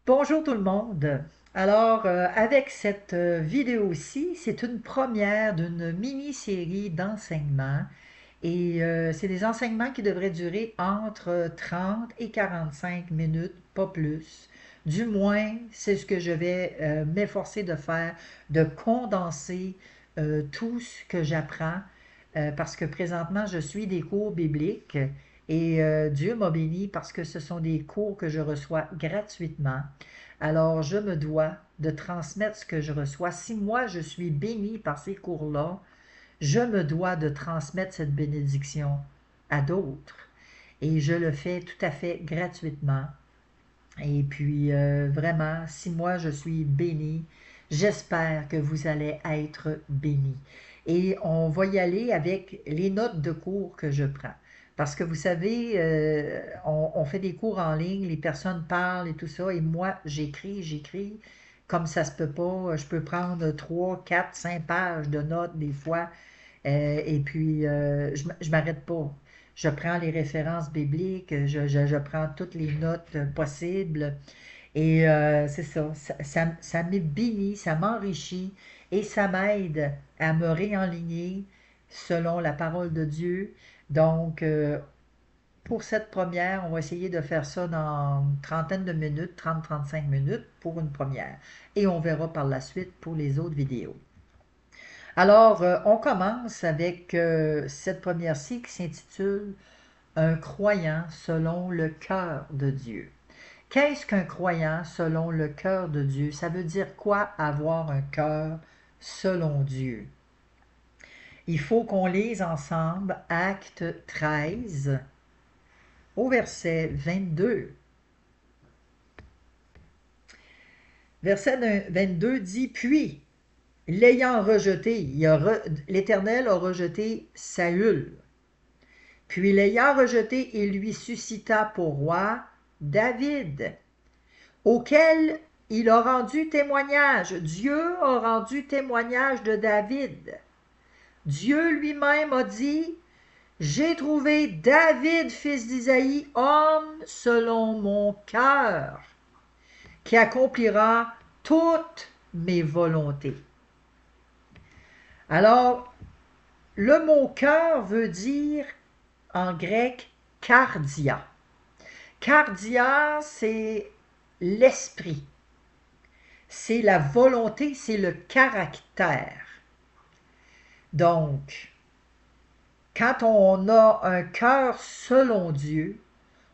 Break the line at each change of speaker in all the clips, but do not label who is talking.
Bonjour tout le monde. Alors, avec cette vidéo-ci, c'est une première d'une mini-série d'enseignements et c'est des enseignements qui devraient durer entre 30 et 45 minutes, pas plus. Du moins, c'est ce que je vais m'efforcer de faire, de condenser tout ce que j'apprends parce que présentement, je suis des cours bibliques et Dieu m'a béni parce que ce sont des cours que je reçois gratuitement. Alors, je me dois de transmettre ce que je reçois. Si moi, je suis béni par ces cours-là, je me dois de transmettre cette bénédiction à d'autres. Et je le fais tout à fait gratuitement. Et puis, vraiment, si moi je suis béni, j'espère que vous allez être bénis. Et on va y aller avec les notes de cours que je prends. Parce que vous savez, on fait des cours en ligne, les personnes parlent et tout ça, et moi, j'écris, comme ça se peut pas. Je peux prendre 3, 4, 5 pages de notes des fois, et puis je m'arrête pas. Je prends les références bibliques, je prends toutes les notes possibles. Et c'est ça, ça me bénit, ça m'enrichit et ça m'aide à me réaligner selon la parole de Dieu. Donc, pour cette première, on va essayer de faire ça dans une trentaine de minutes, 30-35 minutes pour une première. Et on verra par la suite pour les autres vidéos. Alors, on commence avec cette première-ci qui s'intitule Un croyant selon le cœur de Dieu. Qu'est-ce qu'un croyant selon le cœur de Dieu? Ça veut dire quoi avoir un cœur selon Dieu? Il faut qu'on lise ensemble Acte 13 au verset 22. Verset 22 dit, puis, l'ayant rejeté, l'Éternel a rejeté Saül. Puis l'ayant rejeté, il lui suscita pour roi David, auquel il a rendu témoignage. Dieu a rendu témoignage de David. Dieu lui-même a dit, j'ai trouvé David, fils d'Isaïe, homme selon mon cœur, qui accomplira toutes mes volontés. Alors, le mot cœur veut dire en grec cardia. Cardia, c'est l'esprit, c'est la volonté, c'est le caractère. Donc, quand on a un cœur selon Dieu,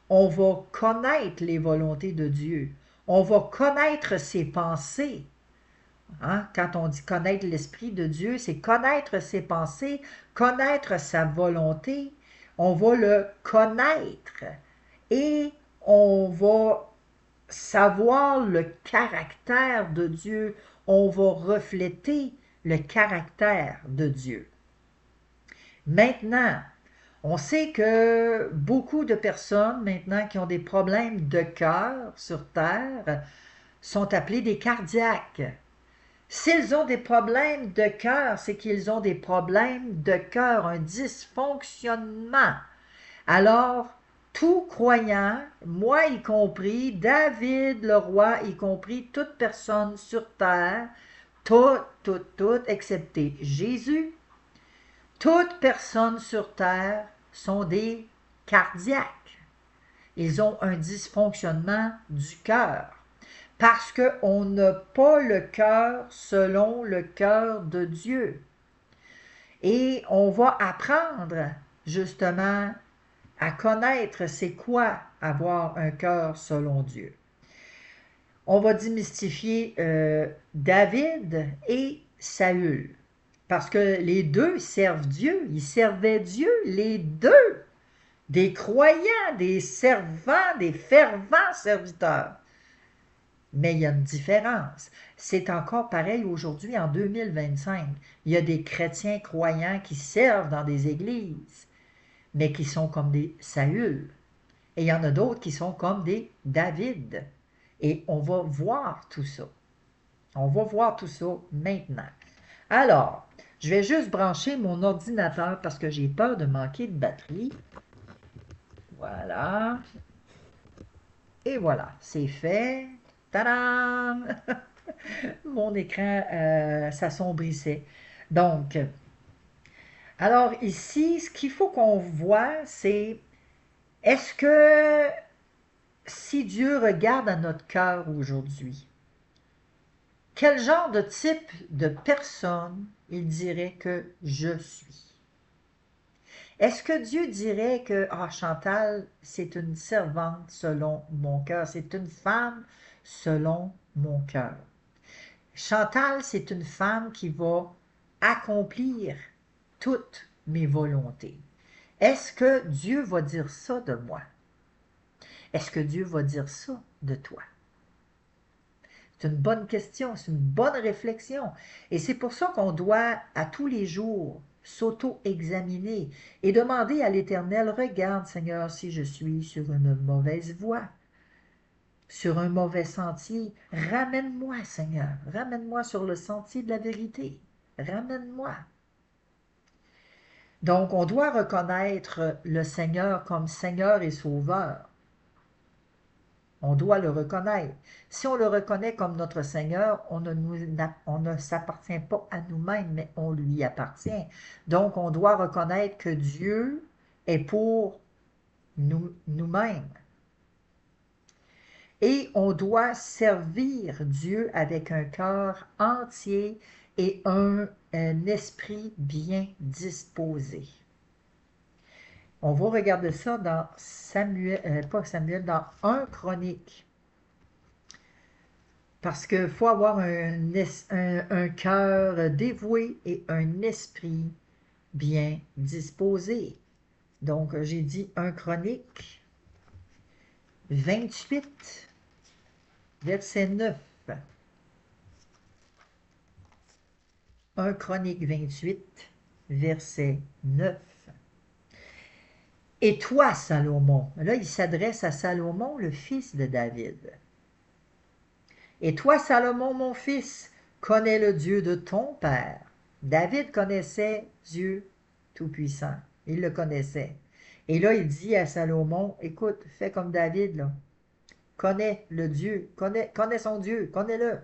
on va connaître les volontés de Dieu. On va connaître ses pensées. Hein? Quand on dit connaître l'Esprit de Dieu, c'est connaître ses pensées, connaître sa volonté. On va le connaître et on va savoir le caractère de Dieu. On va refléter le caractère de Dieu. Maintenant, on sait que beaucoup de personnes maintenant qui ont des problèmes de cœur sur Terre sont appelés des cardiaques. S'ils ont des problèmes de cœur, c'est qu'ils ont des problèmes de cœur, un dysfonctionnement. Alors, tout croyant, moi y compris, David le roi y compris, toute personne sur terre, tout, excepté Jésus, toutes personnes sur terre sont des cardiaques. Ils ont un dysfonctionnement du cœur parce qu'on n'a pas le cœur selon le cœur de Dieu. Et on va apprendre justement à connaître c'est quoi avoir un cœur selon Dieu. On va démystifier David et Saül. Parce que les deux servent Dieu, ils servaient Dieu, les deux, des croyants, des servants, des fervents serviteurs. Mais il y a une différence. C'est encore pareil aujourd'hui en 2025. Il y a des chrétiens croyants qui servent dans des églises, mais qui sont comme des Saül. Et il y en a d'autres qui sont comme des David. Et on va voir tout ça. On va voir tout ça maintenant. Alors, je vais juste brancher mon ordinateur parce que j'ai peur de manquer de batterie. Voilà. Et voilà, c'est fait. Tadam! Mon écran s'assombrissait. Donc, alors ici, ce qu'il faut qu'on voit, c'est est-ce que si Dieu regarde à notre cœur aujourd'hui, quel genre de type de personne il dirait que je suis? Est-ce que Dieu dirait que, ah, Chantal, c'est une servante selon mon cœur, c'est une femme selon mon cœur? Chantal, c'est une femme qui va accomplir toutes mes volontés. Est-ce que Dieu va dire ça de moi? Est-ce que Dieu va dire ça de toi? C'est une bonne question, c'est une bonne réflexion. Et c'est pour ça qu'on doit, à tous les jours, s'auto-examiner et demander à l'Éternel, regarde Seigneur si je suis sur une mauvaise voie, sur un mauvais sentier. Ramène-moi Seigneur, ramène-moi sur le sentier de la vérité. Ramène-moi. Donc on doit reconnaître le Seigneur comme Seigneur et Sauveur. On doit le reconnaître. Si on le reconnaît comme notre Seigneur, on ne s'appartient pas à nous-mêmes, mais on lui appartient. Donc, on doit reconnaître que Dieu est pour nous-mêmes. Et on doit servir Dieu avec un cœur entier et un esprit bien disposé. On va regarder ça dans dans 1 Chronique. Parce qu'il faut avoir un cœur dévoué et un esprit bien disposé. Donc, j'ai dit 1 Chronique 28, verset 9. 1 Chronique 28, verset 9. Et toi, Salomon, là, il s'adresse à Salomon, le fils de David. Et toi, Salomon, mon fils, connais le Dieu de ton père. David connaissait Dieu Tout-Puissant. Il le connaissait. Et là, il dit à Salomon, écoute, fais comme David, là. Connais le Dieu, connais son Dieu, connais-le.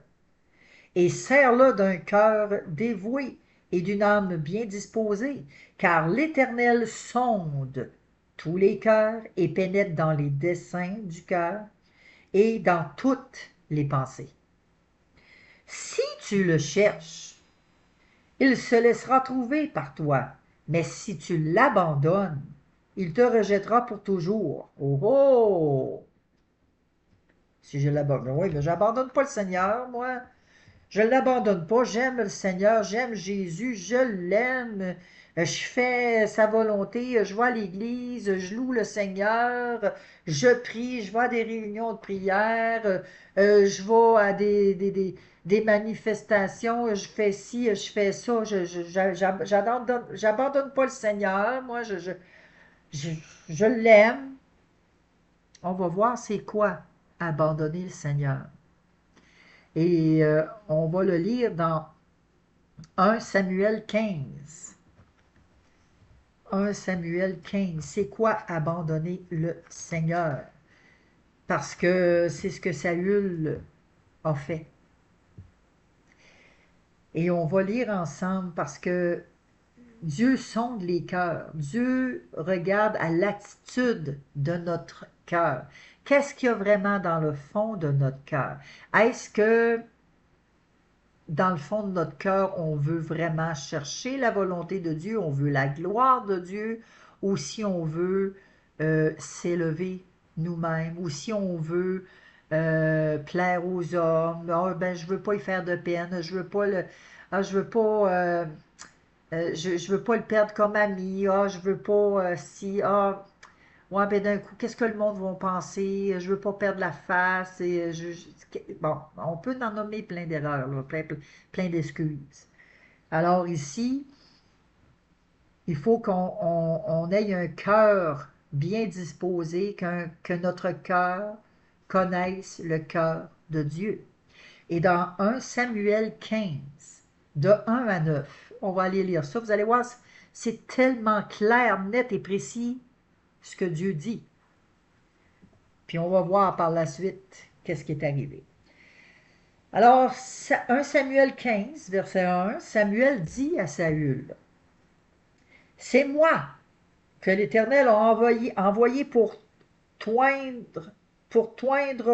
Et sers-le d'un cœur dévoué et d'une âme bien disposée, car l'Éternel sonde tous les cœurs et pénètre dans les desseins du cœur et dans toutes les pensées. Si tu le cherches, il se laissera trouver par toi, mais si tu l'abandonnes, il te rejettera pour toujours. Oh oh! Si je l'abandonne, oui, mais j'abandonne pas le Seigneur, moi. Je ne l'abandonne pas, j'aime le Seigneur, j'aime Jésus, je l'aime, je fais sa volonté, je vais à l'église, je loue le Seigneur, je prie, je vais à des réunions de prière, je vais à des manifestations, je fais ci, je fais ça, j'abandonne pas le Seigneur, moi je, je l'aime. On va voir c'est quoi abandonner le Seigneur. Et on va le lire dans 1 Samuel 15. 1 Samuel 15. C'est quoi abandonner le Seigneur? Parce que c'est ce que Saül a fait. Et on va lire ensemble parce que Dieu sonde les cœurs. Dieu regarde à l'attitude de notre cœur. Qu'est-ce qu'il y a vraiment dans le fond de notre cœur? Est-ce que dans le fond de notre cœur, on veut vraiment chercher la volonté de Dieu, on veut la gloire de Dieu, ou si on veut s'élever nous-mêmes, ou si on veut plaire aux hommes, ah, ben je veux pas y faire de peine, je veux pas je veux pas je veux pas le perdre comme ami, ah je veux pas si ouais, ben d'un coup, qu'est-ce que le monde va penser? Je veux pas perdre la face. Et bon, on peut en nommer plein d'erreurs, là, plein d'excuses. Alors ici, il faut qu'on ait un cœur bien disposé, que notre cœur connaisse le cœur de Dieu. Et dans 1 Samuel 15, de 1 à 9, on va aller lire ça. Vous allez voir, c'est tellement clair, net et précis ce que Dieu dit. Puis on va voir par la suite qu'est-ce qui est arrivé. Alors, 1 Samuel 15, verset 1, Samuel dit à Saül, c'est moi que l'Éternel a envoyé pour toindre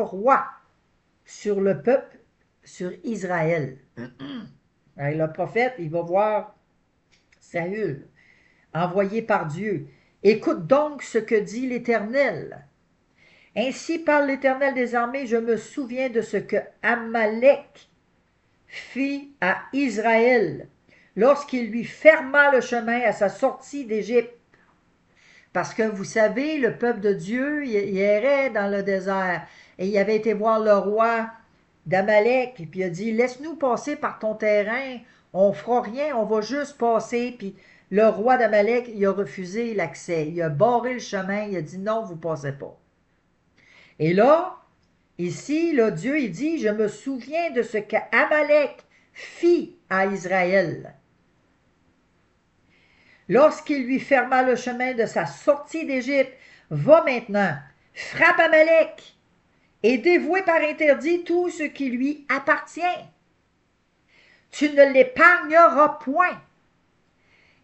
roi sur le peuple, sur Israël. Alors, le prophète, il va voir Saül, envoyé par Dieu. Écoute donc ce que dit l'Éternel. Ainsi parle l'Éternel des armées, je me souviens de ce que Amalek fit à Israël lorsqu'il lui ferma le chemin à sa sortie d'Égypte. Parce que vous savez, le peuple de Dieu, il errait dans le désert et il avait été voir le roi d'Amalek et puis il a dit, laisse-nous passer par ton terrain, on fera rien, on va juste passer. Puis le roi d'Amalek, il a refusé l'accès, il a barré le chemin, il a dit non, vous passez pas. Et là, ici, là, Dieu, il dit, je me souviens de ce qu'Amalek fit à Israël lorsqu'il lui ferma le chemin de sa sortie d'Égypte. Va maintenant, frappe Amalek et dévoue par interdit tout ce qui lui appartient. Tu ne l'épargneras point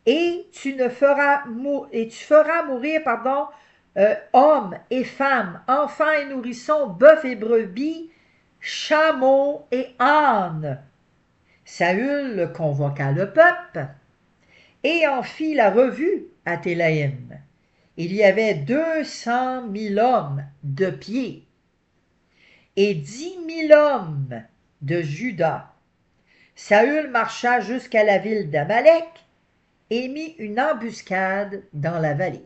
et tu feras mourir hommes et femmes, enfants et nourrissons, bœufs et brebis, chameaux et ânes. Saül convoqua le peuple et en fit la revue à Télaïm. Il y avait 200 000 hommes de pied et 10 000 hommes de Juda. Saül marcha jusqu'à la ville d'Amalek et mit une embuscade dans la vallée.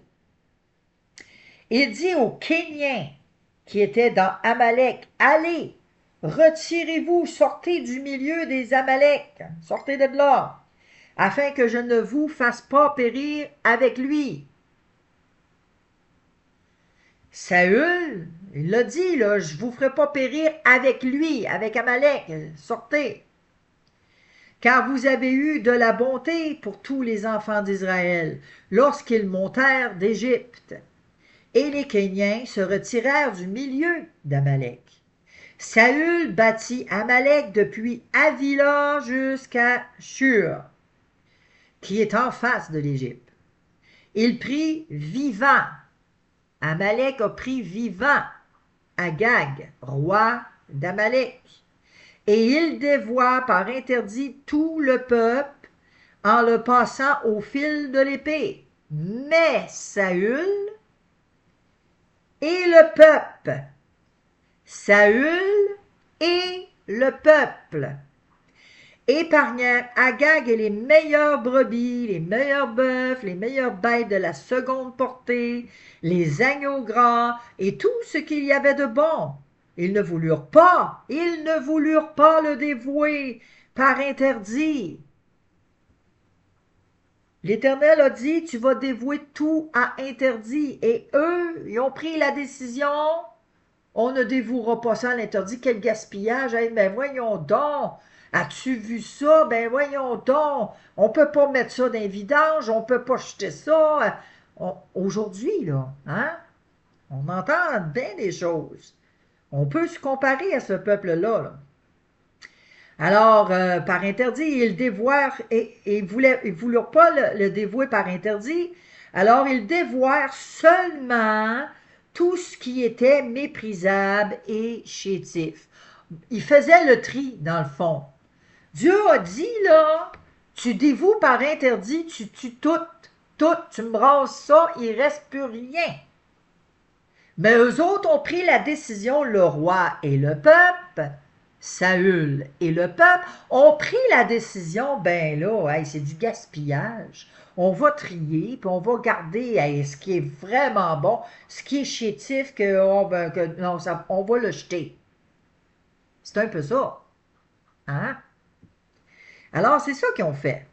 Il dit aux Kéniens qui étaient dans Amalek, allez, retirez-vous, sortez du milieu des Amalek, sortez de là, afin que je ne vous fasse pas périr avec lui. Saül, il l'a dit, là, je ne vous ferai pas périr avec lui, avec Amalek, sortez. Car vous avez eu de la bonté pour tous les enfants d'Israël, lorsqu'ils montèrent d'Égypte. Et les Kéniens se retirèrent du milieu d'Amalek. Saül bâtit Amalek depuis Havila jusqu'à Shur, qui est en face de l'Égypte. Il prit vivant, Amalek a pris vivant Agag, roi d'Amalek, et il dévoua par interdit tout le peuple en le passant au fil de l'épée. Mais Saül et le peuple, Saül et le peuple épargnèrent Agag et les meilleures brebis, les meilleurs bœufs, les meilleures bêtes de la seconde portée, les agneaux gras et tout ce qu'il y avait de bon. Ils ne voulurent pas le dévouer par interdit. L'Éternel a dit, tu vas dévouer tout à interdit. Et eux, ils ont pris la décision, on ne dévouera pas ça à l'interdit. Quel gaspillage! Hey, ben voyons donc! As-tu vu ça? Ben voyons donc! On ne peut pas mettre ça dans les vidanges, on ne peut pas jeter ça. Aujourd'hui, là, hein? On entend bien des choses. On peut se comparer à ce peuple-là. Là. Alors, par interdit, ils dévoirent, et ils ne voulurent pas le dévouer par interdit, alors ils dévoirent seulement tout ce qui était méprisable et chétif. Ils faisaient le tri, dans le fond. Dieu a dit, là, tu dévoues par interdit, tu tues tout, tu me brasses ça, il ne reste plus rien. Mais eux autres ont pris la décision, le roi et le peuple, Saül et le peuple ont pris la décision, ben là, hey, c'est du gaspillage. On va trier, puis on va garder hey, ce qui est vraiment bon, ce qui est chétif, non, on va le jeter. C'est un peu ça. Hein? Alors, c'est ça qu'ils ont fait.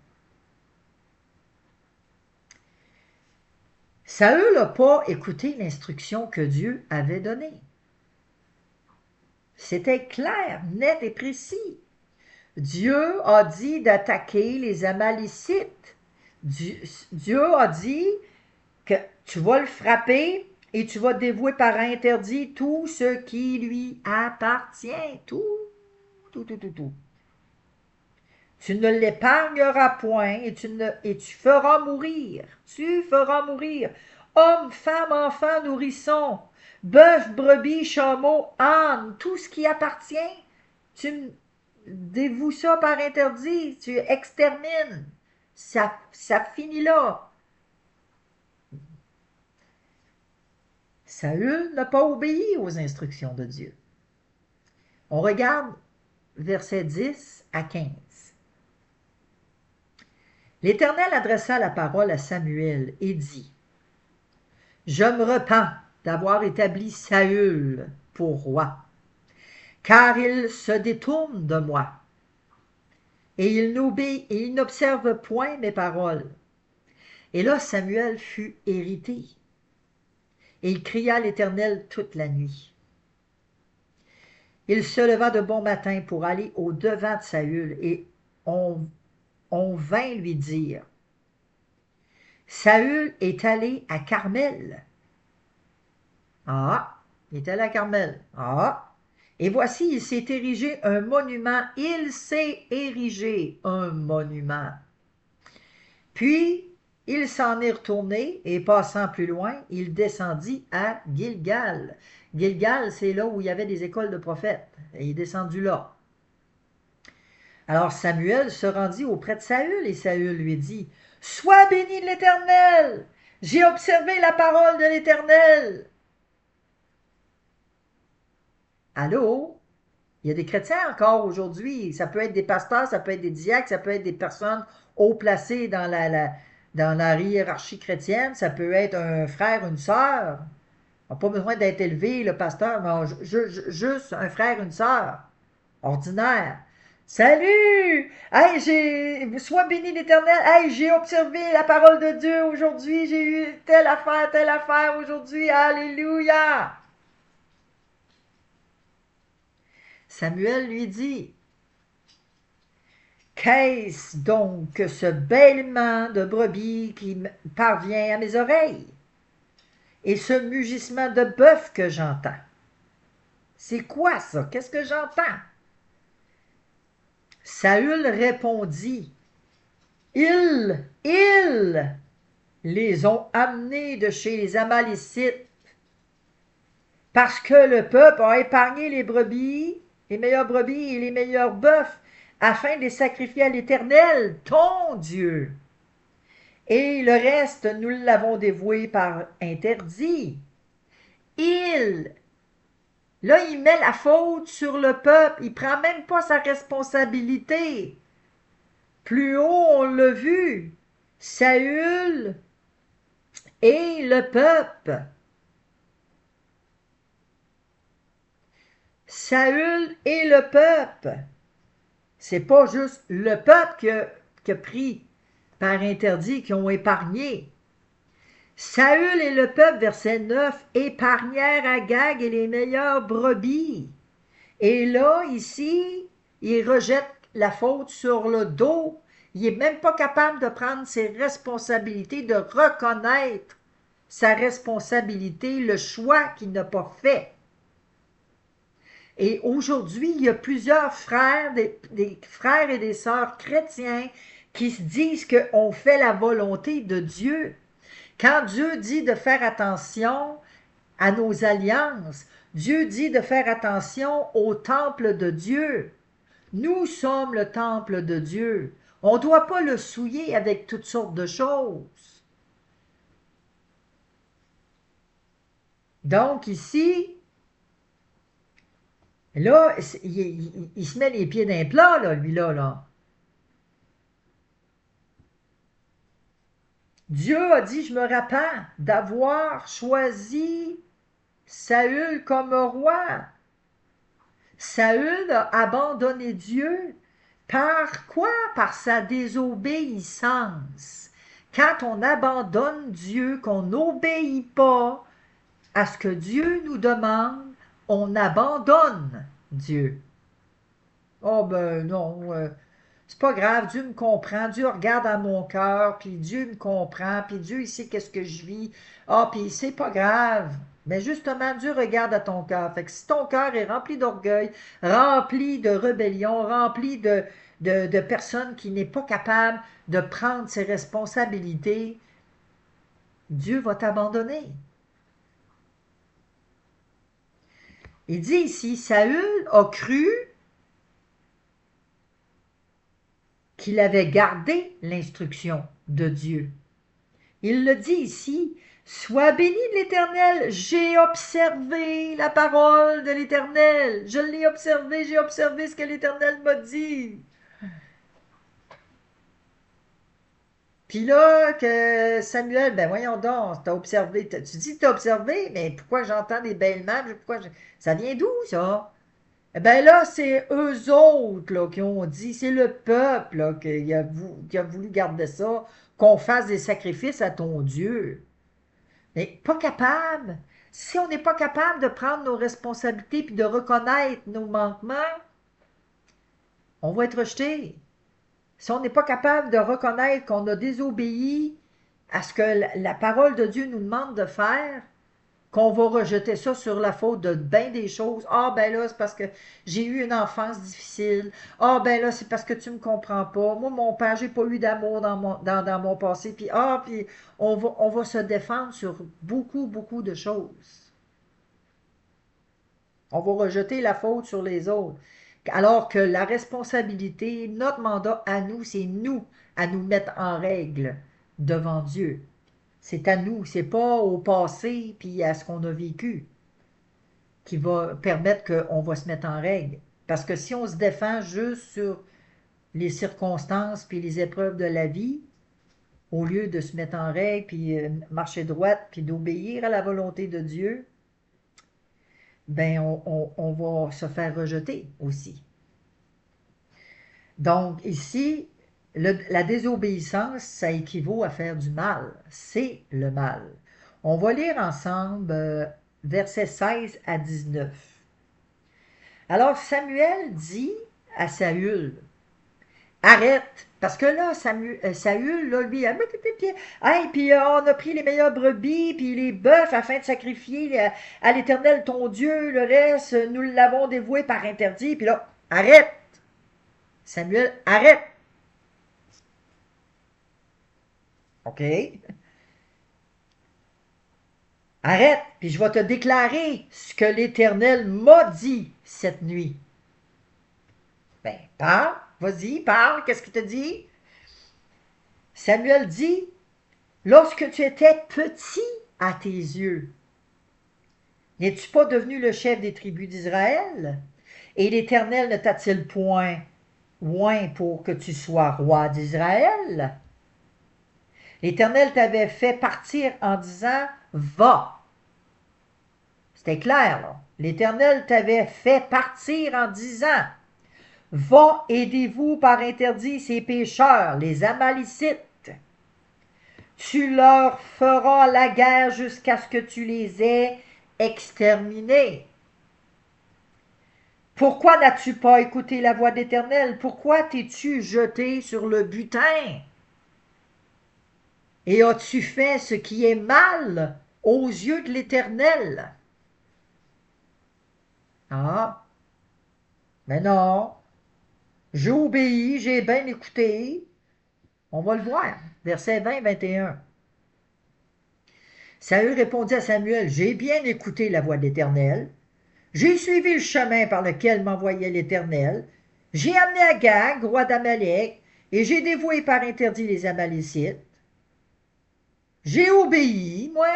Saül n'a pas écouté l'instruction que Dieu avait donnée. C'était clair, net et précis. Dieu a dit d'attaquer les Amalécites. Dieu a dit que tu vas le frapper et tu vas dévouer par interdit tout ce qui lui appartient. Tout tout. Tu ne l'épargneras point et tu feras mourir. Tu feras mourir. Hommes, femmes, enfants, nourrissons, bœufs, brebis, chameaux, ânes, tout ce qui appartient. Tu dévoues ça par interdit. Tu extermines. Ça finit là. Saül n'a pas obéi aux instructions de Dieu. On regarde versets 10 à 15. L'Éternel adressa la parole à Samuel et dit: Je me repens d'avoir établi Saül pour roi, car il se détourne de moi, et il n'observe point mes paroles. Et là, Samuel fut irrité, et il cria à l'Éternel toute la nuit. Il se leva de bon matin pour aller au-devant de Saül, et on vint lui dire: Saül est allé à Carmel. Ah, il est allé à Carmel. Ah, et voici, il s'est érigé un monument. Il s'est érigé un monument. Puis, il s'en est retourné et passant plus loin, il descendit à Gilgal. Gilgal, c'est là où il y avait des écoles de prophètes. Et il est descendu là. Alors Samuel se rendit auprès de Saül et Saül lui dit: Sois béni de l'Éternel! J'ai observé la parole de l'Éternel. Allô? Il y a des chrétiens encore aujourd'hui. Ça peut être des pasteurs, ça peut être des diacres, ça peut être des personnes haut placées dans la hiérarchie chrétienne. Ça peut être un frère, une sœur. On n'a pas besoin d'être élevé, le pasteur. Non, juste un frère, une sœur. Ordinaire. Salut! Hey, sois béni l'Éternel. Hey, j'ai observé la parole de Dieu aujourd'hui. J'ai eu telle affaire aujourd'hui. Alléluia! Samuel lui dit: Qu'est-ce donc que ce bêlement de brebis qui parvient à mes oreilles? Et ce mugissement de bœuf que j'entends? C'est quoi ça? Qu'est-ce que j'entends? Saül répondit: Ils les ont amenés de chez les Amalécites, parce que le peuple a épargné les brebis, les meilleures brebis et les meilleurs bœufs, afin de les sacrifier à l'Éternel, ton Dieu. Et le reste, nous l'avons dévoué par interdit. Là, il met la faute sur le peuple. Il ne prend même pas sa responsabilité. Plus haut, on l'a vu. Saül et le peuple. Saül et le peuple. C'est pas juste le peuple qui a pris par interdit, qui ont épargné. Saül et le peuple, verset 9, épargnèrent Agag et les meilleures brebis. Et là, ici, il rejette la faute sur le dos. Il n'est même pas capable de prendre ses responsabilités, de reconnaître sa responsabilité, le choix qu'il n'a pas fait. Et aujourd'hui, il y a plusieurs frères, des frères et des sœurs chrétiens qui se disent qu'on fait la volonté de Dieu. Quand Dieu dit de faire attention à nos alliances, Dieu dit de faire attention au temple de Dieu. Nous sommes le temple de Dieu. On ne doit pas le souiller avec toutes sortes de choses. Donc ici, là, il se met les pieds dans le plat, là, lui-là. Dieu a dit: je me repens d'avoir choisi Saül comme roi. Saül a abandonné Dieu. Par quoi? Par sa désobéissance. Quand on abandonne Dieu, qu'on n'obéit pas à ce que Dieu nous demande, on abandonne Dieu. Oh ben non, c'est pas grave, Dieu me comprend, Dieu regarde à mon cœur, puis Dieu me comprend, puis Dieu il sait qu'est-ce que je vis. Ah, puis c'est pas grave. Mais justement, Dieu regarde à ton cœur. Fait que si ton cœur est rempli d'orgueil, rempli de rébellion, rempli de personnes qui n'est pas capable de prendre ses responsabilités, Dieu va t'abandonner. Il dit ici, Saül a cru qu'il avait gardé l'instruction de Dieu. Il le dit ici, sois béni de l'Éternel, j'ai observé la parole de l'Éternel, je l'ai observé, j'ai observé ce que l'Éternel m'a dit. Puis là, que Samuel, ben voyons donc, t'as observé, tu dis que t'as observé, mais pourquoi j'entends des bêlements, ça vient d'où ça? Eh ben là, c'est eux autres là, qui ont dit, c'est le peuple là, qui a voulu garder ça, qu'on fasse des sacrifices à ton Dieu. Mais pas capable. Si on n'est pas capable de prendre nos responsabilités puis de reconnaître nos manquements, on va être rejeté. Si on n'est pas capable de reconnaître qu'on a désobéi à ce que la parole de Dieu nous demande de faire, qu'on va rejeter ça sur la faute de bien des choses. Ah ben là, c'est parce que j'ai eu une enfance difficile. Ah ben là, c'est parce que tu me comprends pas. Moi, mon père, j'ai pas eu d'amour dans mon passé. Puis on va se défendre sur beaucoup, beaucoup de choses. On va rejeter la faute sur les autres. Alors que la responsabilité, notre mandat à nous, c'est nous à nous mettre en règle devant Dieu. C'est à nous, c'est pas au passé puis à ce qu'on a vécu qui va permettre qu'on va se mettre en règle. Parce que si on se défend juste sur les circonstances puis les épreuves de la vie, au lieu de se mettre en règle puis marcher droite puis d'obéir à la volonté de Dieu, ben on va se faire rejeter aussi. Donc ici, la désobéissance, ça équivaut à faire du mal. C'est le mal. On va lire ensemble versets 16 à 19. Alors Samuel dit à Saül, arrête, parce que là, Saül, là, lui, hey, puis on a pris les meilleures brebis, puis les bœufs, afin de sacrifier à l'Éternel ton Dieu, le reste, nous l'avons dévoué par interdit, puis là, arrête, Samuel, arrête, ok, arrête, puis je vais te déclarer ce que l'Éternel m'a dit cette nuit. Ben, parle, vas-y, parle, qu'est-ce qu'il te dit? Samuel dit, lorsque tu étais petit à tes yeux, n'es-tu pas devenu le chef des tribus d'Israël? Et l'Éternel ne t'a-t-il point oint pour que tu sois roi d'Israël? L'Éternel t'avait fait partir en disant, va. C'était clair, là. L'Éternel t'avait fait partir en disant, va, aidez-vous par interdit ces pécheurs, les Amalicites. Tu leur feras la guerre jusqu'à ce que tu les aies exterminés. Pourquoi n'as-tu pas écouté la voix d'Éternel? Pourquoi t'es-tu jeté sur le butin? Et as-tu fait ce qui est mal aux yeux de l'Éternel? Ah, mais non, j'ai obéi, j'ai bien écouté. On va le voir, versets 20-21. Saül répondit à Samuel, j'ai bien écouté la voix d'Éternel. J'ai suivi le chemin par lequel m'envoyait l'Éternel. J'ai amené Agag, roi d'Amalek, et j'ai dévoué par interdit les Amalécites. J'ai obéi, moi,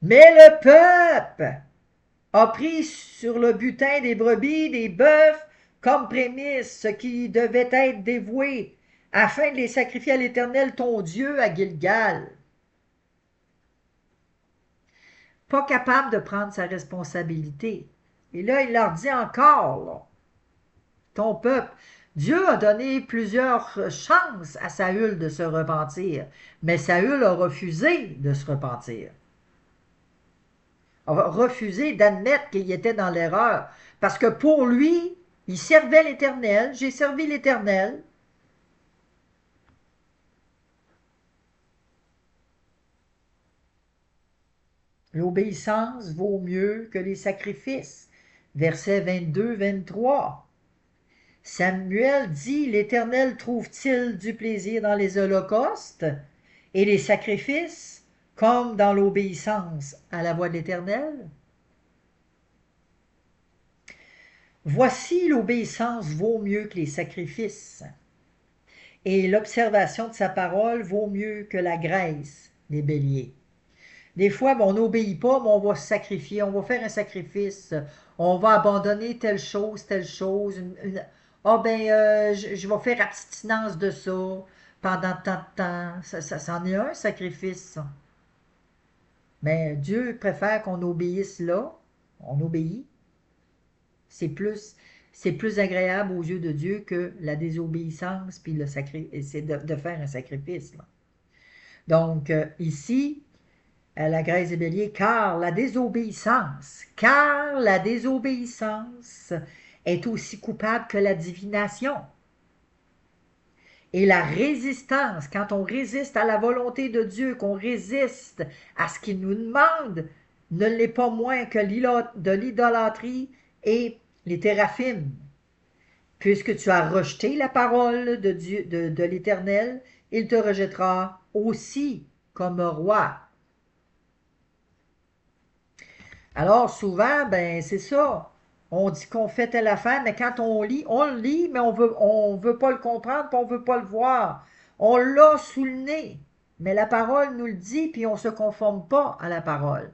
mais le peuple a pris sur le butin des brebis, des bœufs, comme prémisse, ce qui devait être dévoué, afin de les sacrifier à l'Éternel ton Dieu à Gilgal. Pas capable de prendre sa responsabilité. Et là, il leur dit encore, là, ton peuple. Dieu a donné plusieurs chances à Saül de se repentir, mais Saül a refusé de se repentir. A refusé d'admettre qu'il était dans l'erreur, parce que pour lui, il servait l'Éternel, j'ai servi l'Éternel. L'obéissance vaut mieux que les sacrifices. Versets 22-23. Samuel dit, l'Éternel trouve-t-il du plaisir dans les holocaustes et les sacrifices, comme dans l'obéissance à la voix de l'Éternel? Voici l'obéissance vaut mieux que les sacrifices, et l'observation de sa parole vaut mieux que la graisse des béliers. Des fois, on n'obéit pas, mais on va se sacrifier, on va faire un sacrifice, on va abandonner telle chose, telle chose. Ah ben, je vais faire abstinence de ça pendant tant de temps. Ça c'en est un sacrifice, ça. Mais Dieu préfère qu'on obéisse là. On obéit. C'est plus, c'est plus agréable aux yeux de Dieu que la désobéissance, puis c'est de faire un sacrifice, là. Donc, ici, la Grèce des béliers, car la désobéissance est aussi coupable que la divination. Et la résistance, quand on résiste à la volonté de Dieu, qu'on résiste à ce qu'il nous demande, ne l'est pas moins que de l'idolâtrie et les téraphimes. Puisque tu as rejeté la parole de Dieu, de l'Éternel, il te rejettera aussi comme roi. Alors souvent, ben c'est ça. On dit qu'on fait telle affaire, mais quand on le lit, mais on veut pas le comprendre, puis on veut pas le voir. On l'a sous le nez, mais la parole nous le dit, puis on se conforme pas à la parole.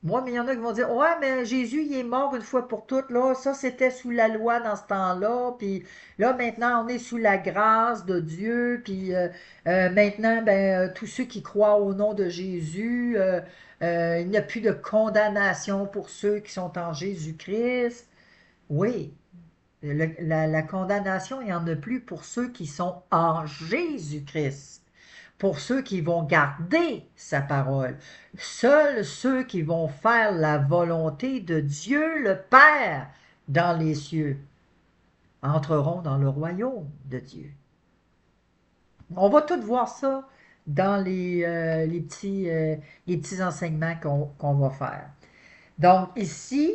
Moi, mais il y en a qui vont dire, ouais, mais Jésus, il est mort une fois pour toutes, là. Ça, c'était sous la loi dans ce temps-là. Puis là, maintenant, on est sous la grâce de Dieu. Puis maintenant, ben, tous ceux qui croient au nom de Jésus, il n'y a plus de condamnation pour ceux qui sont en Jésus-Christ. Oui, la condamnation, il n'y en a plus pour ceux qui sont en Jésus-Christ, pour ceux qui vont garder sa parole. Seuls ceux qui vont faire la volonté de Dieu le Père dans les cieux entreront dans le royaume de Dieu. On va tout voir ça dans les petits enseignements qu'on va faire. Donc ici,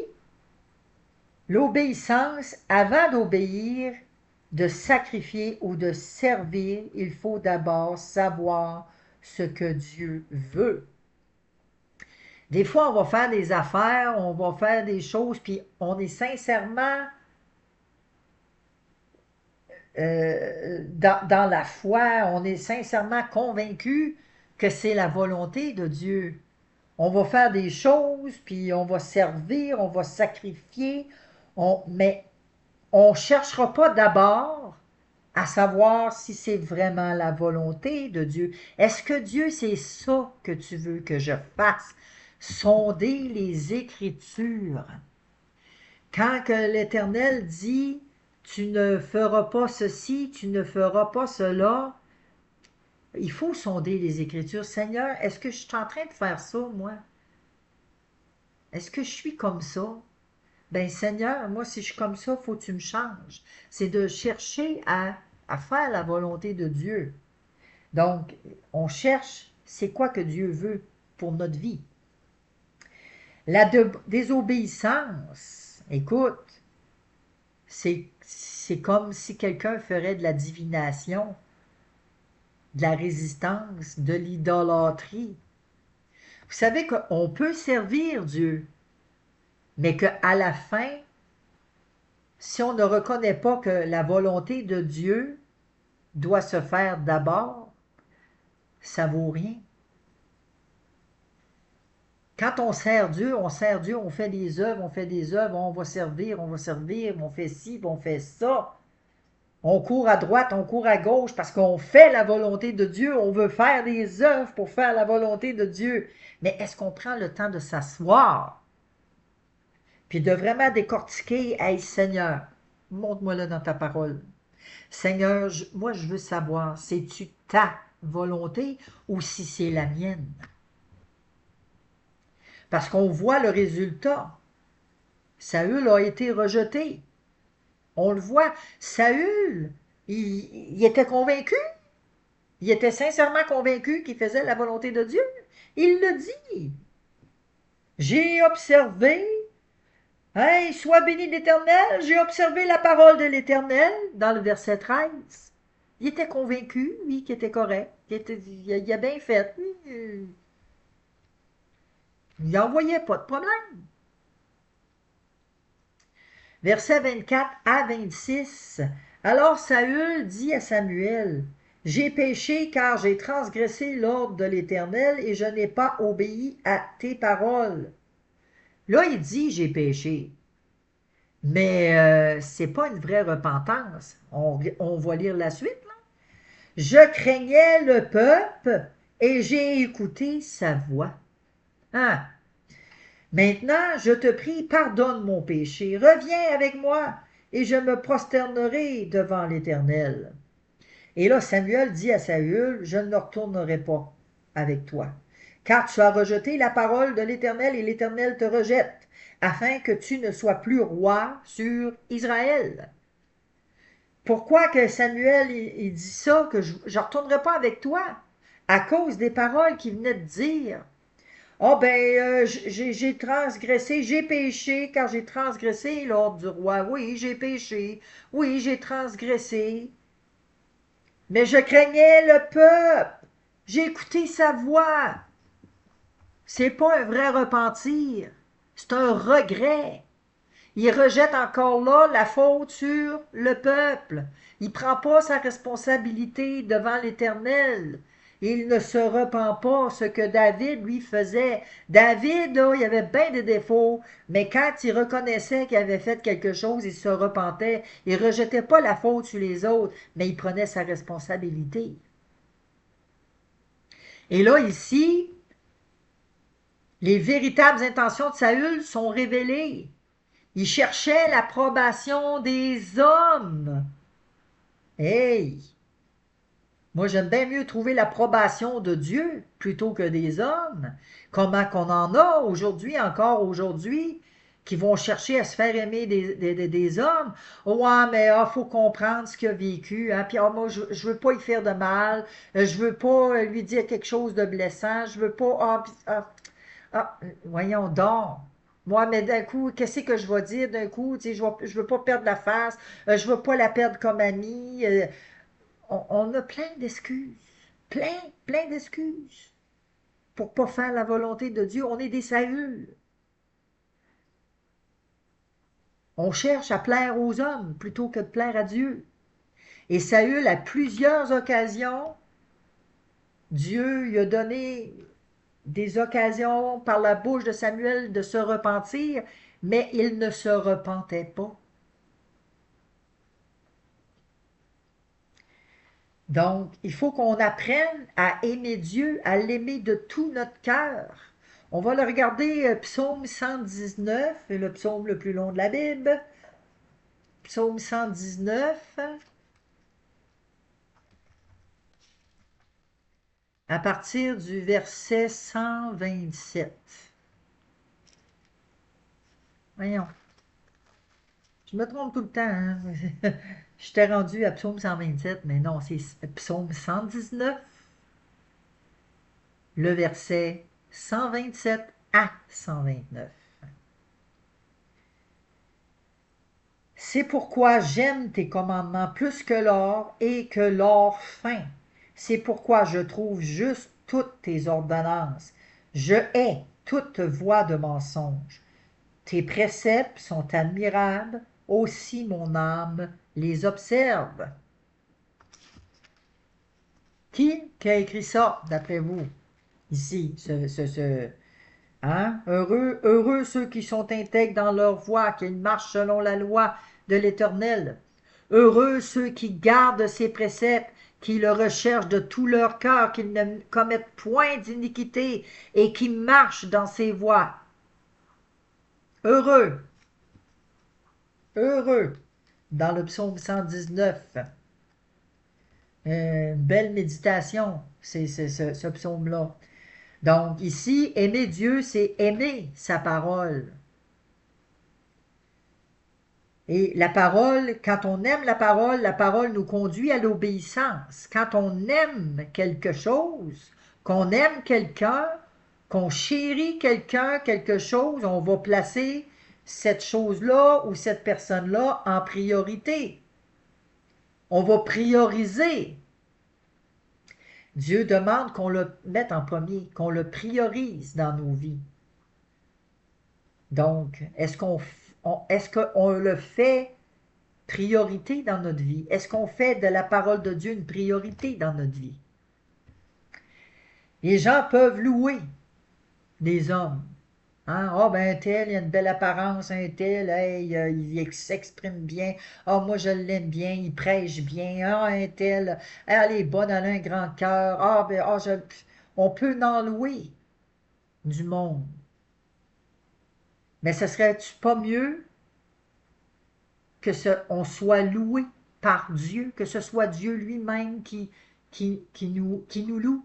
l'obéissance, avant d'obéir, de sacrifier ou de servir, il faut d'abord savoir ce que Dieu veut. Des fois, on va faire des affaires, on va faire des choses, puis on est sincèrement dans la foi, on est sincèrement convaincu que c'est la volonté de Dieu. On va faire des choses, puis on va servir, on va sacrifier, mais on ne cherchera pas d'abord à savoir si c'est vraiment la volonté de Dieu. Est-ce que Dieu, c'est ça que tu veux que je fasse? Sonder les Écritures. Quand que l'Éternel dit, tu ne feras pas ceci, tu ne feras pas cela, il faut sonder les Écritures. Seigneur, est-ce que je suis en train de faire ça, moi? Est-ce que je suis comme ça? Ben Seigneur, moi, si je suis comme ça, il faut que tu me changes. C'est de chercher à faire la volonté de Dieu. Donc, on cherche, c'est quoi que Dieu veut pour notre vie. La désobéissance, écoute, c'est comme si quelqu'un ferait de la divination, de la résistance, de l'idolâtrie. Vous savez qu'on peut servir Dieu, mais qu'à la fin, si on ne reconnaît pas que la volonté de Dieu doit se faire d'abord, ça vaut rien. Quand on sert Dieu, on sert Dieu, on fait des œuvres, on va servir, on fait ci, on fait ça. On court à droite, on court à gauche parce qu'on fait la volonté de Dieu, on veut faire des œuvres pour faire la volonté de Dieu. Mais est-ce qu'on prend le temps de s'asseoir puis de vraiment décortiquer, hey Seigneur, montre-moi-le dans ta parole. Seigneur, moi je veux savoir, c'est-tu ta volonté ou si c'est la mienne? Parce qu'on voit le résultat. Saül a été rejeté. On le voit. Saül, il était convaincu. Il était sincèrement convaincu qu'il faisait la volonté de Dieu. Il le dit. J'ai observé, hey, sois béni l'Éternel, j'ai observé la parole de l'Éternel dans le verset 13. Il était convaincu, oui, qu'il était correct. Il a bien fait. Il n'en voyait pas de problème. Versets 24 à 26. Alors Saül dit à Samuel, j'ai péché car j'ai transgressé l'ordre de l'Éternel et je n'ai pas obéi à tes paroles. Là, il dit j'ai péché. Mais c'est pas une vraie repentance. On va lire la suite. Là. Je craignais le peuple et j'ai écouté sa voix. Hein? Maintenant, je te prie, pardonne mon péché, reviens avec moi, et je me prosternerai devant l'Éternel. Et là, Samuel dit à Saül, je ne retournerai pas avec toi, car tu as rejeté la parole de l'Éternel, et l'Éternel te rejette, afin que tu ne sois plus roi sur Israël. Pourquoi que Samuel il dit ça, que je ne retournerai pas avec toi? À cause des paroles qu'il venait de dire. Ah oh ben, j'ai transgressé, j'ai péché car j'ai transgressé l'ordre du roi. Oui, j'ai péché. Oui, j'ai transgressé. Mais je craignais le peuple. J'ai écouté sa voix. C'est pas un vrai repentir. C'est un regret. Il rejette encore là la faute sur le peuple. Il ne prend pas sa responsabilité devant l'Éternel. Il ne se repent pas ce que David lui faisait. David, là, il avait bien des défauts, mais quand il reconnaissait qu'il avait fait quelque chose, il se repentait. Il ne rejetait pas la faute sur les autres, mais il prenait sa responsabilité. Et là, ici, les véritables intentions de Saül sont révélées. Il cherchait l'approbation des hommes. Hey! Moi, j'aime bien mieux trouver l'approbation de Dieu plutôt que des hommes. Comment qu'on en a aujourd'hui, encore aujourd'hui, qui vont chercher à se faire aimer des hommes. Oh, ouais, mais il faut comprendre ce qu'il a vécu. Hein? Puis, moi, je ne veux pas y faire de mal. Je veux pas lui dire quelque chose de blessant. Je veux pas... voyons donc. Moi, mais d'un coup, qu'est-ce que je vais dire d'un coup? Tu sais, je veux pas perdre la face. Je veux pas la perdre comme amie. On a plein d'excuses. Plein d'excuses. Pour pas faire la volonté de Dieu. On est des Saül. On cherche à plaire aux hommes plutôt que de plaire à Dieu. Et Saül, à plusieurs occasions, Dieu lui a donné des occasions par la bouche de Samuel de se repentir, mais il ne se repentait pas. Donc, il faut qu'on apprenne à aimer Dieu, à l'aimer de tout notre cœur. On va le regarder, psaume 119, le psaume le plus long de la Bible. Psaume 119, à partir du verset 127. Voyons, je me trompe tout le temps. Hein? Je t'ai rendu à psaume 127, mais non, c'est psaume 119, le verset 127 à 129. C'est pourquoi j'aime tes commandements plus que l'or et que l'or fin. C'est pourquoi je trouve juste toutes tes ordonnances. Je hais toute voie de mensonge. Tes préceptes sont admirables, aussi mon âme les observe. Qui a écrit ça, d'après vous, ici, hein? Heureux ceux qui sont intègres dans leur voie, qu'ils marchent selon la loi de l'Éternel. Heureux ceux qui gardent ses préceptes, qui le recherchent de tout leur cœur, qu'ils ne commettent point d'iniquité et qui marchent dans ses voies. Heureux, heureux, dans le psaume 119. Belle méditation, c'est ce psaume-là. Donc ici, aimer Dieu, c'est aimer sa parole. Et la parole, quand on aime la parole nous conduit à l'obéissance. Quand on aime quelque chose, qu'on aime quelqu'un, qu'on chérit quelqu'un, quelque chose, on va placer cette chose-là ou cette personne-là en priorité. On va prioriser. Dieu demande qu'on le mette en premier, qu'on le priorise dans nos vies. Donc, est-ce qu'on le fait priorité dans notre vie? Est-ce qu'on fait de la parole de Dieu une priorité dans notre vie? Les gens peuvent louer des hommes. Hein? Ah, ben un tel, il a une belle apparence, un tel, hey, il s'exprime bien. Ah, moi, je l'aime bien, il prêche bien. Ah, un tel, elle est bonne, elle a un grand cœur. Ah, ben, on peut en louer du monde. Mais ce serait-tu pas mieux que on soit loué par Dieu, que ce soit Dieu lui-même qui nous loue?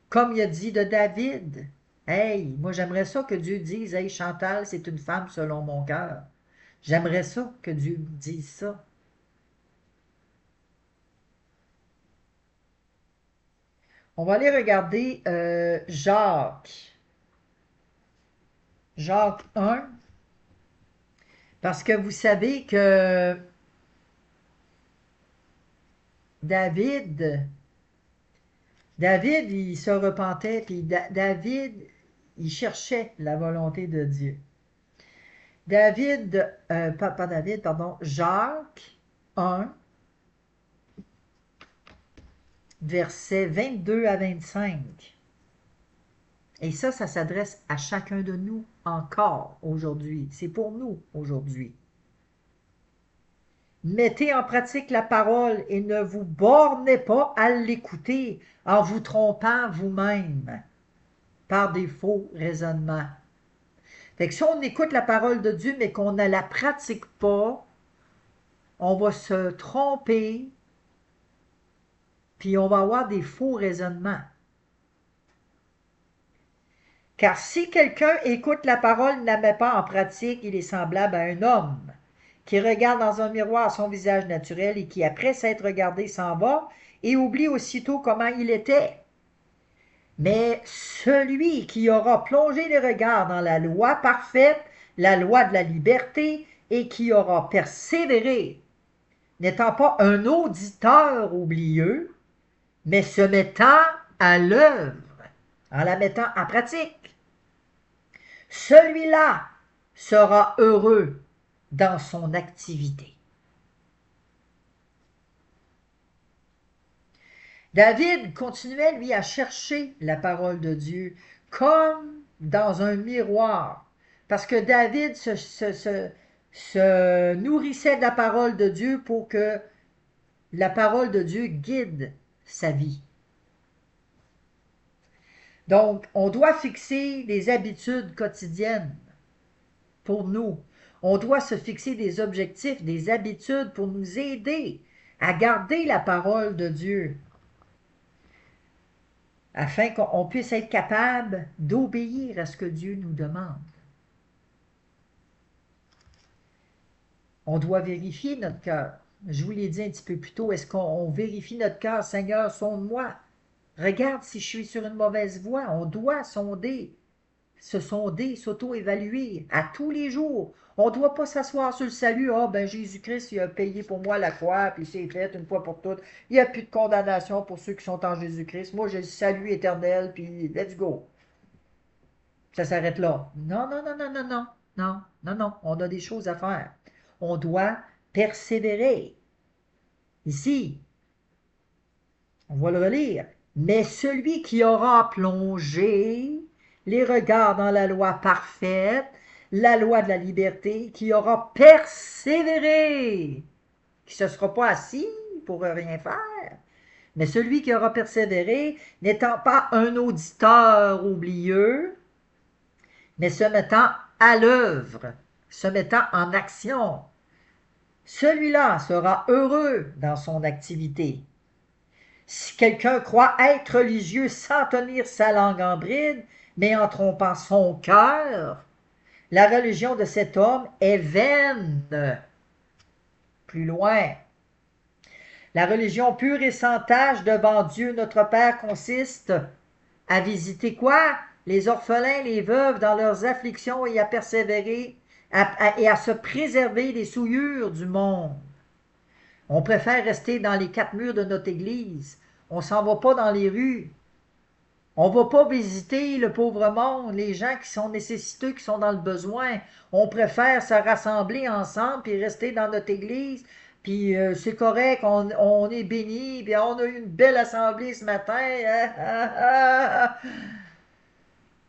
Comme il a dit de David. Hey, moi j'aimerais ça que Dieu dise, hey Chantal, c'est une femme selon mon cœur. J'aimerais ça que Dieu me dise ça. On va aller regarder Jacques 1, parce que vous savez que David, il se repentait, puis David, il cherchait la volonté de Dieu. Pas David, pardon, Jacques 1, versets 22 à 25. Et ça s'adresse à chacun de nous encore aujourd'hui. C'est pour nous aujourd'hui. Mettez en pratique la parole et ne vous bornez pas à l'écouter en vous trompant vous-même par des faux raisonnements. Fait que si on écoute la parole de Dieu mais qu'on ne la pratique pas, on va se tromper puis on va avoir des faux raisonnements. Car si quelqu'un écoute la parole et ne la met pas en pratique, il est semblable à un homme qui regarde dans un miroir son visage naturel et qui, après s'être regardé, s'en va et oublie aussitôt comment il était. Mais celui qui aura plongé les regards dans la loi parfaite, la loi de la liberté, et qui aura persévéré, n'étant pas un auditeur oublieux, mais se mettant à l'œuvre, en la mettant en pratique, celui-là sera heureux dans son activité. David continuait, lui, à chercher la parole de Dieu comme dans un miroir, parce que David se nourrissait de la parole de Dieu pour que la parole de Dieu guide sa vie. Donc, on doit fixer des habitudes quotidiennes pour nous. On doit se fixer des objectifs, des habitudes pour nous aider à garder la parole de Dieu, afin qu'on puisse être capable d'obéir à ce que Dieu nous demande. On doit vérifier notre cœur. Je vous l'ai dit un petit peu plus tôt, est-ce qu'on vérifie notre cœur? Seigneur, sonde-moi. Regarde si je suis sur une mauvaise voie. On doit se sonder, s'auto-évaluer à tous les jours. On ne doit pas s'asseoir sur le salut. Ah, ben Jésus-Christ, il a payé pour moi la croix, puis c'est fait une fois pour toutes. Il n'y a plus de condamnation pour ceux qui sont en Jésus-Christ. Moi, j'ai le salut éternel, puis let's go. Ça s'arrête là. Non, non, non, non, non, non. Non, non, non. On a des choses à faire. On doit persévérer. Ici, on va le relire. Mais celui qui aura plongé les regards dans la loi parfaite, la loi de la liberté, qui aura persévéré, qui ne se sera pas assis pour rien faire, mais celui qui aura persévéré, n'étant pas un auditeur oublieux, mais se mettant à l'œuvre, se mettant en action, celui-là sera heureux dans son activité. Si quelqu'un croit être religieux sans tenir sa langue en bride, mais en trompant son cœur, la religion de cet homme est vaine. Plus loin. La religion pure et sans tache devant Dieu notre Père consiste à visiter quoi? les orphelins, les veuves dans leurs afflictions et à persévérer et à se préserver des souillures du monde. On préfère rester dans les quatre murs de notre église. On s'en va pas dans les rues. On va pas visiter le pauvre monde, les gens qui sont nécessiteux, qui sont dans le besoin. On préfère se rassembler ensemble puis rester dans notre église. Puis c'est correct, on est béni, puis on a eu une belle assemblée ce matin.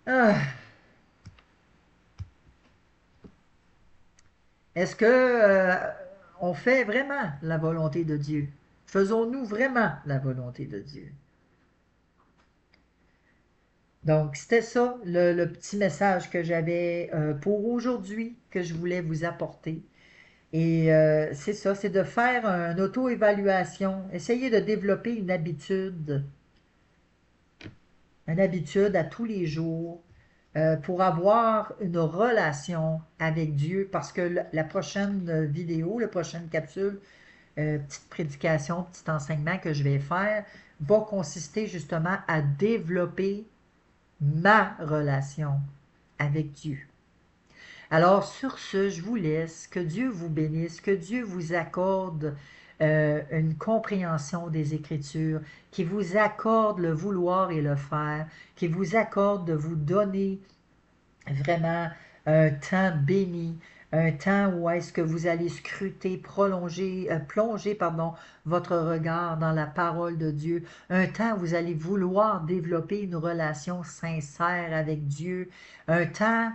Ah. Est-ce que on fait vraiment la volonté de Dieu? Faisons-nous vraiment la volonté de Dieu? Donc, c'était ça le petit message que j'avais pour aujourd'hui, que je voulais vous apporter. Et c'est ça, c'est de faire une auto-évaluation, essayer de développer une habitude à tous les jours pour avoir une relation avec Dieu, parce que la prochaine vidéo, la prochaine capsule, petite prédication, petit enseignement que je vais faire, va consister justement à développer ma relation avec Dieu. Alors sur ce, je vous laisse, que Dieu vous bénisse, que Dieu vous accorde une compréhension des Écritures, qui vous accorde le vouloir et le faire, qui vous accorde de vous donner vraiment un temps béni, un temps où est-ce que vous allez scruter, plonger votre regard dans la parole de Dieu, un temps où vous allez vouloir développer une relation sincère avec Dieu, un temps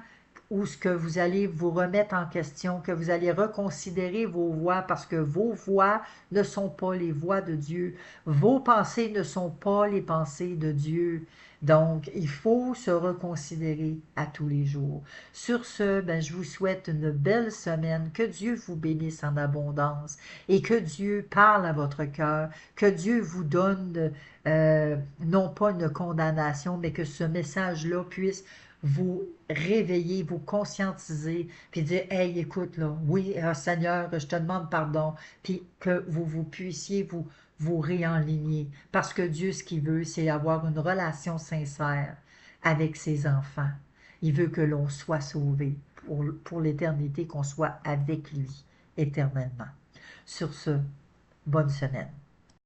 où ce que vous allez vous remettre en question, que vous allez reconsidérer vos voies parce que vos voies ne sont pas les voies de Dieu, vos pensées ne sont pas les pensées de Dieu. Donc, il faut se reconsidérer à tous les jours. Sur ce, ben, je vous souhaite une belle semaine, que Dieu vous bénisse en abondance et que Dieu parle à votre cœur, que Dieu vous donne non pas une condamnation, mais que ce message-là puisse vous réveiller, vous conscientiser, puis dire, hey, écoute, là, oui, Seigneur, je te demande pardon, puis que vous puissiez vous réaligner. Parce que Dieu, ce qu'il veut, c'est avoir une relation sincère avec ses enfants. Il veut que l'on soit sauvé pour l'éternité, qu'on soit avec lui éternellement. Sur ce, bonne semaine.